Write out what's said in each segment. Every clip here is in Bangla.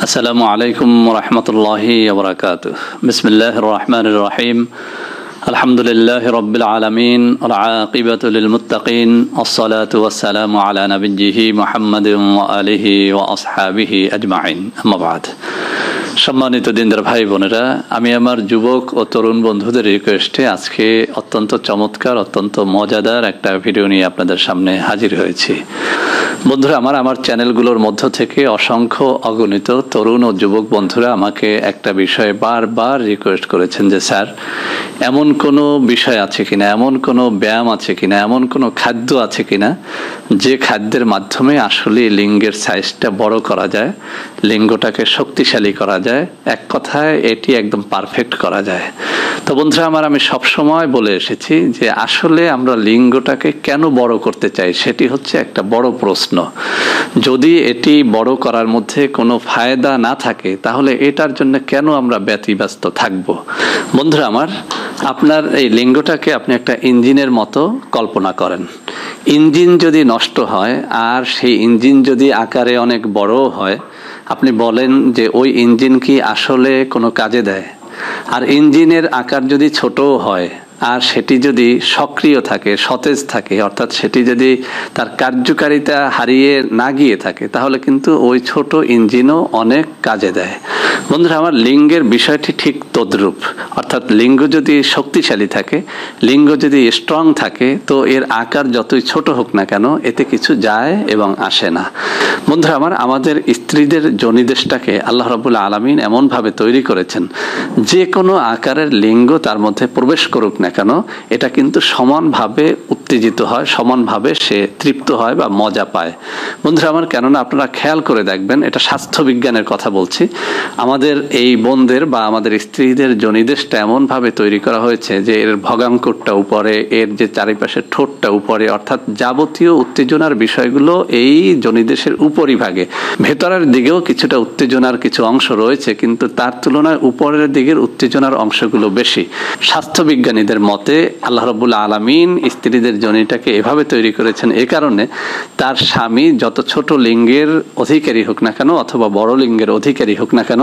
আসসালামু আলাইকুম ওরহমতুল্লাহি ওবরাকাতুহ। বিসমিল্লাহির রহমানির রহিম। আলহামদুলিল্লাহি রাব্বিল আলামিন ওয়াল আকিবাতু লিল মুত্তাকিন ওয়াসসালাতু ওয়াসসালামু আলা নাবিয়্যিহি মুহাম্মাদিন ওয়া আলিহি ওয়া আসহাবিহি আজমাইন। আম্মা বাদ। সম্মানিত দিনদার ভাই বোনেরা, আমি আমার যুবক ও তরুণ বন্ধুদের রিকোয়েস্টে আজকে অত্যন্ত চমৎকার, অত্যন্ত মজাদার একটা ভিডিও নিয়ে আপনাদের সামনে হাজির হয়েছি। বন্ধুরা, আমার চ্যানেলগুলোর মধ্য থেকে অসংখ্য অগণিত তরুণ ও যুবক বন্ধুরা আমাকে একটা বিষয়ে বারবার রিকোয়েস্ট করেছেন যে স্যার, এমন কোনো বিষয় আছে কিনা, এমন কোনো ব্যায়াম আছে কিনা, এমন কোনো খাদ্য আছে কিনা যে খাদ্যের মাধ্যমে আসলে লিঙ্গের সাইজটা বড় করা যায়, লিঙ্গটাকে শক্তিশালী করা যায়, এক কথায় এটি একদম পারফেক্ট করা যায়। তো বন্ধুরা আমি সবসময় বলে এসেছি যে আসলে আমরা লিঙ্গটাকে কেন বড় করতে চাই, সেটি হচ্ছে একটা বড় প্রশ্ন। যদি এটি বড় করার মধ্যে কোনো ফায়দা না থাকে তাহলে এটার জন্য কেন আমরা ব্যতিব্যস্ত থাকব। বন্ধুরা আপনার এই লিঙ্গটাকে আপনি একটা ইঞ্জিনের মতো কল্পনা করেন। ইঞ্জিন যদি নষ্ট হয় আর সেই ইঞ্জিন যদি আকারে অনেক বড় হয়, আপনি বলেন যে ওই ইঞ্জিন কি আসলে কোনো কাজে দেয়? আর ইঞ্জিনের আকার যদি ছোটও হয় আর সেটি যদি সক্রিয় থাকে, সতেজ থাকে, অর্থাৎ সেটি যদি তার কার্যকারিতা হারিয়ে না গিয়ে থাকে, তাহলে কিন্তু ওই ছোট ইঞ্জিনও অনেক কাজে দেয়। বন্ধুরা লিঙ্গের বিষয়টি ঠিক তদ্রূপ। অর্থাৎ লিঙ্গ যদি শক্তিশালী থাকে, লিঙ্গ যদি স্ট্রং থাকে, তো এর আকার যতই ছোট হোক না কেন এতে কিছু যায় এবং আসে না। বন্ধুরা আমাদের স্ত্রীদের যোনিদেশটাকে আল্লাহ রাব্বুল আলামিন এমনভাবে তৈরি করেছেন, যে কোনো আকারের লিঙ্গ তার মধ্যে প্রবেশ করুক না কেন এটা কিন্তু সমানভাবে উত্তেজিত হয়, সমানভাবে সে তৃপ্ত হয় বা মজা পায়। বন্ধুরা কেননা আপনারা খেয়াল করে দেখবেন, এটা স্বাস্থ্য বিজ্ঞানের কথা বলছি, আমাদের এই বোনদের বা আমাদের স্ত্রীদের যোনিদেশটা এমনভাবে তৈরি করা হয়েছে যে এর ভগাঙ্কুরটা উপরে, এর যে চারিপাশের ঠোঁটটা উপরে, অর্থাৎ যাবতীয় উত্তেজনার বিষয়গুলো এই যোনিদেশের উপরিভাগে। ভেতরের দিকেও কিছুটা উত্তেজনার কিছু অংশ রয়েছে, কিন্তু তার তুলনায় উপরের দিকের উত্তেজনার অংশগুলো বেশি। স্বাস্থ্যবিজ্ঞানীদের মতে আল্লাহ রাব্বুল আলামিন স্ত্রীদের যোনিটাকে এভাবে তৈরি করেছেন এ কারণে, তার স্বামী যত ছোট লিঙ্গের অধিকারী হোক না কেন অথবা বড় লিঙ্গের অধিকারী হোক না কেন,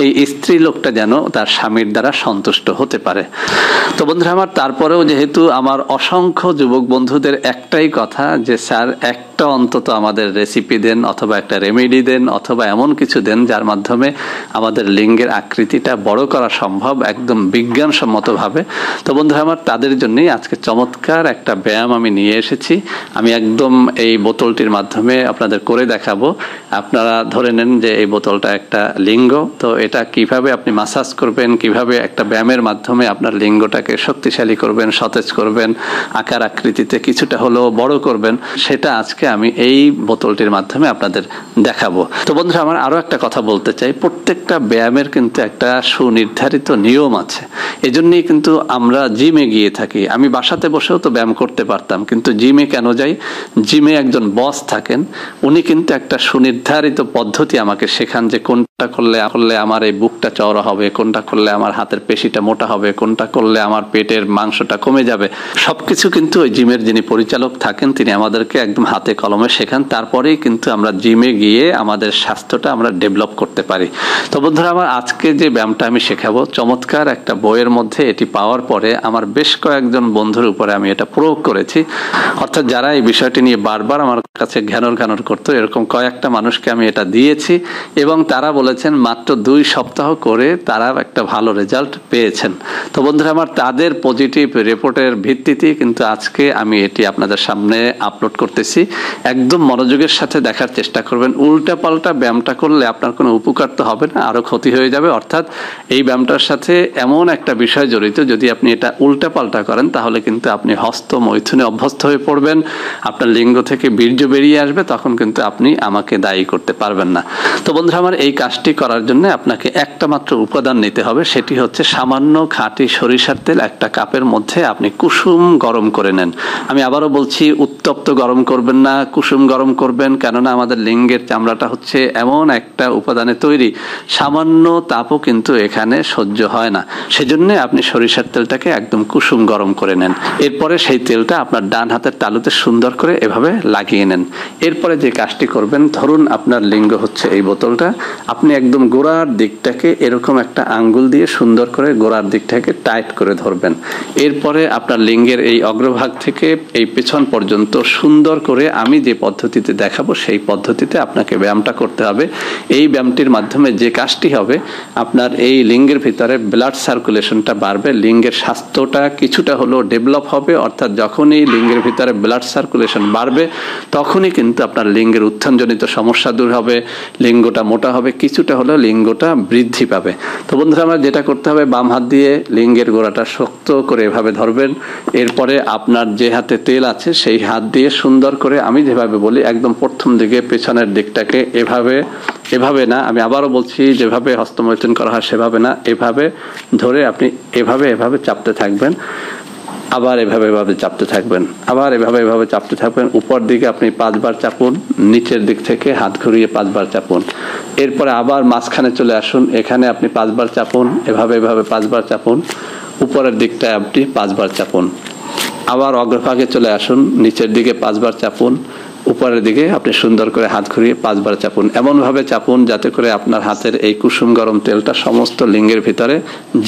এই স্ত্রী লোকটা যেন তার স্বামীর দ্বারা সন্তুষ্ট হতে পারে। তো বন্ধুরা তারপরেও যেহেতু আমার অসংখ্য যুবক বন্ধুদের একটাই কথা যে স্যার, একটা অন্তত আমাদের রেসিপি দেন অথবা একটা রেমেডি দেন অথবা এমন কিছু দেন যার মাধ্যমে আমাদের লিঙ্গের আকৃতিটা বড় করা সম্ভব একদম বিজ্ঞানসম্মতভাবে। তো বন্ধুরা তাদের জন্যই আজকে চমৎকার একটা ব্যায়াম আমি নিয়ে এসেছি। আমি একদম এই বোতলটির মাধ্যমে আপনাদের করে দেখাবো। আপনারা ধরে নেন যে এই বোতলটা একটা লিঙ্গ, তো এটা কিভাবে আপনি মাসাজ করবেন, কিভাবে একটা ব্যায়ামের মাধ্যমে আপনার লিঙ্গটাকে শক্তিশালী করবেন, সতেজ করবেন, আকার আকৃতিতে কিছুটা হলেও বড় করবেন, সেটা আজকে আমি এই বোতলটির মাধ্যমে আপনাদের দেখাবো। তো বন্ধুরা আরো একটা কথা বলতে চাই, প্রত্যেকটা ব্যায়ামের কিন্তু একটা সুনির্ধারিত নিয়ম আছে। এজন্যই কিন্তু আমরা জিমে গিয়ে থাকি। আমি বাসাতে বসেও তো ব্যায়াম করতে পারতাম, কিন্তু জিমে কেন যাই? জিমে একজন বস থাকেন, উনি কিন্তু একটা সুনির্ধারিত পদ্ধতি আমাকে শেখান যে কোনটা করলে আমার এই বুকটা চওড়া হবে, কোনটা করলে আমার হাতের পেশিটা মোটা হবে, কোনটা করলে আমার পেটের মাংসটা কমে যাবে। সবকিছু কিন্তু ওই জিমের যিনি পরিচালক থাকেন তিনি আমাদেরকে একদম হাতে কলমে শেখান। তারপরেই কিন্তু আমরা জিমে গিয়ে আমাদের স্বাস্থ্যটা আমরা ডেভেলপ করতে পারি। তো বন্ধুরা আজকে যে ব্যায়ামটা আমি শেখাবো, চমৎকার একটা বইয়ের মধ্যে এটি পাওয়ার পরে আমার বেশ কয়েকজন বন্ধুর উপরে আমি এটা প্রয়োগ করেছি। অর্থাৎ যারা এই বিষয়টি নিয়ে বারবার আমার কাছে ঘ্যানর করতো, এরকম কয়েকটা মানুষকে আমি এটা দিয়েছি এবং তারা বলেছেন মাত্র 2 সপ্তাহ করে তারা একটা ভালো রেজাল্ট পেয়েছেন। তো বন্ধুরা তাদের পজিটিভ রিপোর্টের ভিত্তিতে কিন্তু আজকে আমি এটি আপনাদের সামনে আপলোড করতেছি। একদম মনোযোগের সাথে দেখার চেষ্টা করবেন। উল্টা পাল্টা ব্যায়ামটা করলে আপনার কোনো উপকার তো হবে না, আরো ক্ষতি হয়ে যাবে। অর্থাৎ এই ব্যায়ামটার সাথে এমন একটা বিষয় জড়িত, যদি আপনি এটা উল্টা পাল্টা করেন তাহলে কিন্তু আপনি হস্ত মৈথুনে অভ্যস্ত হয়ে পড়বেন, আপনার লিঙ্গ থেকে বীর্য বেরিয়ে আসবে, তখন কিন্তু আপনি আমাকে দায়ী করতে পারবেন না। তো বন্ধুরা এই কাজটি করার জন্য আপনাকে একটা মাত্র উপাদান নিতে হবে, সেটি হচ্ছে সামান্য খাঁটি সরিষার তেল একটা কাপের মধ্যে আপনি কুসুম গরম করে নেন। আমি আবারও বলছি, উত্তপ্ত গরম করবেন না, কুসুম গরম করবেন, কেননা আমাদের লিঙ্গের চামড়াটা হচ্ছে এমন একটা উপাদানে তৈরি, সামান্য তাপও কিন্তু এখানে সহ্য হয় না। সেজন্য আপনি সরিষার তেলটাকে একদম কুসুম গরম করে নেন। এরপরে সেই তেলটা আপনার ডান হাতের তালুতে সুন্দর করে এভাবে লাগিয়ে নেন। এরপরে যে কাজটি করবেন, ধরুন আপনার লিঙ্গ হচ্ছে এই বোতলটা, আপনি আপনি একদম গোড়ার দিকটাকে এরকম একটা আঙ্গুল দিয়ে সুন্দর করে গোড়ার দিকটাকে টাইট করে ধরবেন। এরপরে আপনার লিঙ্গের এই অগ্রভাগ থেকে এই পেছন পর্যন্ত সুন্দর করে আমি যে পদ্ধতিতে দেখাবো সেই পদ্ধতিতে আপনাকে ব্যায়ামটা করতে হবে। এই ব্যায়ামটির মাধ্যমে যে কাজটি হবে, আপনার এই লিঙ্গের ভিতরে ব্লাড সার্কুলেশনটা বাড়বে, লিঙ্গের স্বাস্থ্যটা কিছুটা হলেও ডেভেলপ হবে। অর্থাৎ যখনই লিঙ্গের ভিতরে ব্লাড সার্কুলেশন বাড়বে তখনই কিন্তু আপনার লিঙ্গের উত্থানজনিত সমস্যা দূর হবে, লিঙ্গটা মোটা হবে, কিছুটা হলেও লিঙ্গটা বৃদ্ধি পাবে। তো বন্ধুরা, আমার যেটা করতে হবে, বাম হাত দিয়ে লিঙ্গের গোড়াটা শক্ত করে এভাবে ধরবেন। এরপরে আপনার যে হাতে তেল আছে সেই হাত দিয়ে সুন্দর করে, আমি যেভাবে বলি একদম প্রথম দিকে পেছনের দিকটাকে এভাবে না, আমি আবারও বলছি, যেভাবে হস্তমৈথুন করা হয় সেভাবে না, এভাবে ধরে আপনি এভাবে চাপতে থাকবেন, আবার এভাবে চাপতে থাকবেন, আবার এভাবে চাপতে থাকবেন। উপর দিকে আপনি 5 বার চাপুন, নিচের দিক থেকে হাত ঘুরিয়ে 5 বার চাপুন। এরপরে আবার মাঝখানে চলে আসুন, এখানে আপনি 5 বার চাপুন, এভাবে 5 বার চাপুন, উপরের দিকটায় আপনি 5 বার চাপুন। আবার অগ্রভাগে চলে আসুন, নিচের দিকে 5 বার চাপুন, উপরের দিকে আপনি সুন্দর করে হাত ঘুরিয়ে 5 বার চাপুন। এমনভাবে চাপুন যাতে করে আপনার হাতের এই কুসুম গরম তেলটা সমস্ত লিঙ্গের ভিতরে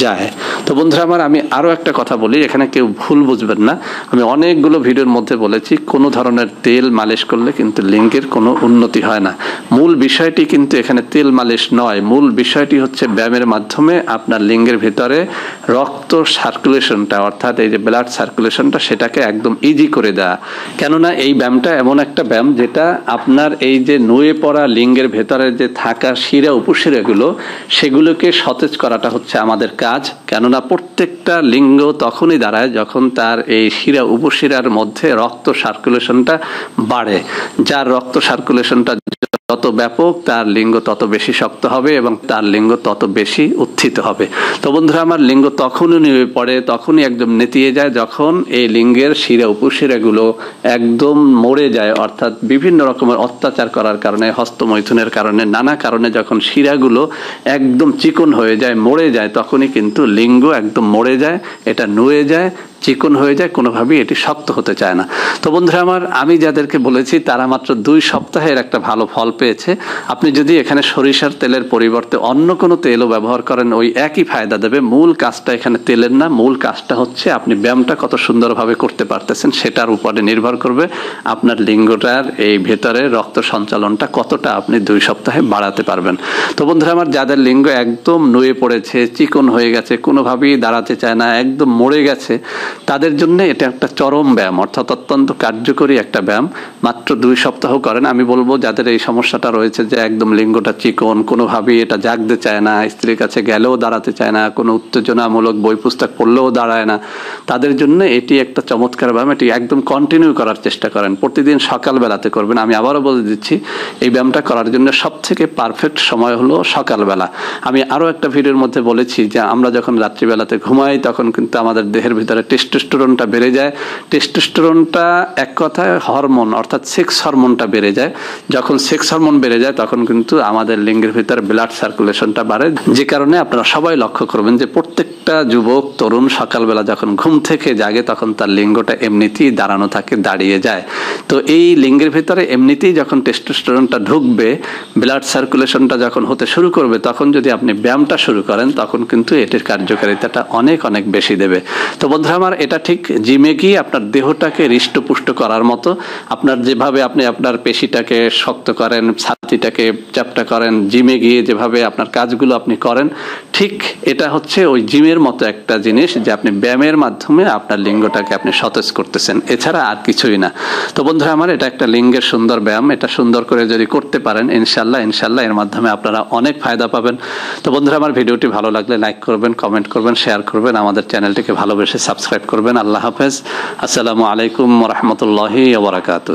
যায়। তো বন্ধুরা আমার, আমি আরও একটা কথা বলি, এখানে কেউ ভুল বুঝবেন না। আমি অনেকগুলো ভিডিওর মধ্যে বলেছি কোনো ধরনের তেল মালিশ করলে কিন্তু লিঙ্গের কোনো উন্নতি হয় না। মূল বিষয়টি কিন্তু এখানে তেল মালিশ নয়, মূল বিষয়টি হচ্ছে ব্যায়ামের মাধ্যমে আপনার লিঙ্গের ভিতরে রক্ত সার্কুলেশনটা, অর্থাৎ এই যে ব্লাড সার্কুলেশনটা, সেটাকে একদম ইজি করে দেওয়া। কেননা এই ব্যায়ামটা এমন একটা ব্যায়াম যেটা আপনার এই যে নুয়ে পড়া লিঙ্গের ভেতরে যে থাকা শিরা উপশিরাগুলো, সেগুলোকে সতেজ করাটা হচ্ছে আমাদের কাজ। কেননা প্রত্যেকটা লিঙ্গ তখনই দাঁড়ায় যখন তার এই শিরা উপশিরার মধ্যে রক্ত সার্কুলেশনটা বাড়ে। যার রক্ত সার্কুলেশনটা তত ব্যাপক, তার লিঙ্গ তত বেশি শক্ত হবে এবং তার লিঙ্গ তত বেশি উত্থিত হবে। তো বন্ধুরা আমার, লিঙ্গ তখনই নুয়ে পড়ে, তখনই একদম নেতিয়ে যায় যখন এই লিঙ্গের শিরা উপশিরাগুলো একদম মরে যায়। অর্থাৎ বিভিন্ন রকমের অত্যাচার করার কারণে, হস্তমৈথুনের কারণে, নানা কারণে যখন শিরাগুলো একদম চিকন হয়ে যায়, মরে যায়, তখনই কিন্তু লিঙ্গ একদম মরে যায়, এটা নুয়ে যায়, চিকন হয়ে যায়, কোনোভাবেই এটি শক্ত হতে চায় না। তো বন্ধুরা আমার, আমি যাদেরকে বলেছি তারা মাত্র 2 সপ্তাহের একটা ভালো ফল পেয়েছে। আপনি যদি এখানে সরিষার তেলের পরিবর্তে অন্য কোনো তেলও ব্যবহার করেন, ওই একই ফায়দা দেবে। মূল কাজটা এখানে তেলের না, মূল কাজটা হচ্ছে আপনি ব্যায়ামটা কত সুন্দরভাবে করতে পারতেছেন সেটার উপরে নির্ভর করবে আপনার লিঙ্গটার এই ভেতরে রক্ত সঞ্চালনটা কতটা আপনি 2 সপ্তাহে বাড়াতে পারবেন। তো বন্ধুরা আমার, যাদের লিঙ্গ একদম নুয়ে পড়েছে, চিকন হয়ে গেছে, কোনোভাবেই দাঁড়াতে চায় না, একদম মরে গেছে, তাদের জন্য এটা একটা চরম ব্যায়াম, অর্থাৎ অত্যন্ত কার্যকরী একটা ব্যায়াম। মাত্র 2 সপ্তাহ করেন। আমি বলবো যাদের এই সমস্যাটা রয়েছে যে একদম লিঙ্গটা চিকন, কোনোভাবেই এটা জাগতে চায় না, স্ত্রীর কাছে গেলেও দাঁড়াতে চায় না, কোনো উত্তেজনামূলক বই পুস্তক পড়লেও দাঁড়ায় না, তাদের জন্য এটি একটা চমৎকার ব্যায়াম। এটি একদম কন্টিনিউ করার চেষ্টা করেন, প্রতিদিন সকালবেলাতে করবেন। আমি আবারও বলে দিচ্ছি, এই ব্যায়ামটা করার জন্য সবথেকে পারফেক্ট সময় হলো সকালবেলা। আমি আরও একটা ভিডিওর মধ্যে বলেছি যে আমরা যখন রাত্রিবেলাতে ঘুমাই তখন কিন্তু আমাদের দেহের ভিতরে টেস্টোস্টেরনটা বেড়ে যায়। টেস্টোস্টেরনটা এক কথায় হরমোন, অর্থাৎ সেক্স হরমোনটা বেড়ে যায়। যখন সেক্স হরমোন বেড়ে যায় তখন কিন্তু আমাদের লিঙ্গের ভিতরে ব্লাড সার্কুলেশনটা বাড়ে, যে কারণে আপনারা সবাই লক্ষ্য করবেন যে প্রত্যেকটা যুবক তরুণ সকালবেলা যখন ঘুম থেকে জাগে তখন তার লিঙ্গটা এমনিতেই দাঁড়ানো থাকে, দাঁড়িয়ে যায়। তো এই লিঙ্গের ভিতরে এমনিতেই যখন টেস্টোস্টেরনটা ঢুকবে, ব্লাড সার্কুলেশনটা যখন হতে শুরু করবে, তখন যদি আপনি ব্যায়ামটা শুরু করেন তখন কিন্তু এটির কার্যকারিতাটা অনেক অনেক বেশি দেবে। তো বন্ধুরা আমার, এটা ঠিক জিমে গিয়ে আপনার দেহটাকে হৃষ্টপুষ্ট করার মতো। আপনার যেভাবে আপনি আপনার পেশিটাকে শক্ত করেন, ছাতিটাকে চ্যাপ্টা করেন, জিমে গিয়ে যেভাবে আপনার কাজগুলো আপনি করেন, ঠিক এটা হচ্ছে ওই জিমের মতো একটা জিনিস যে আপনি ব্যায়ামের মাধ্যমে আপনার লিঙ্গটাকে আপনি সতেজ করতেছেন, এছাড়া আর কিছুই না। তো বন্ধুরা আমার, এটা একটা লিঙ্গের সুন্দর ব্যায়াম। এটা সুন্দর করে যদি করতে পারেন, ইনশাল্লাহ এর মাধ্যমে আপনারা অনেক ফায়দা পাবেন। তো বন্ধুরা আমার, ভিডিওটি ভালো লাগলে লাইক করবেন, কমেন্ট করবেন, শেয়ার করবেন, আমাদের চ্যানেলটিকে ভালোবেসে সাবস্ক্রাইব করবেন। আল্লাহ হাফেজ। আসসালামু আলাইকুম ওয়া রাহমাতুল্লাহি ওয়া বারাকাতুহু।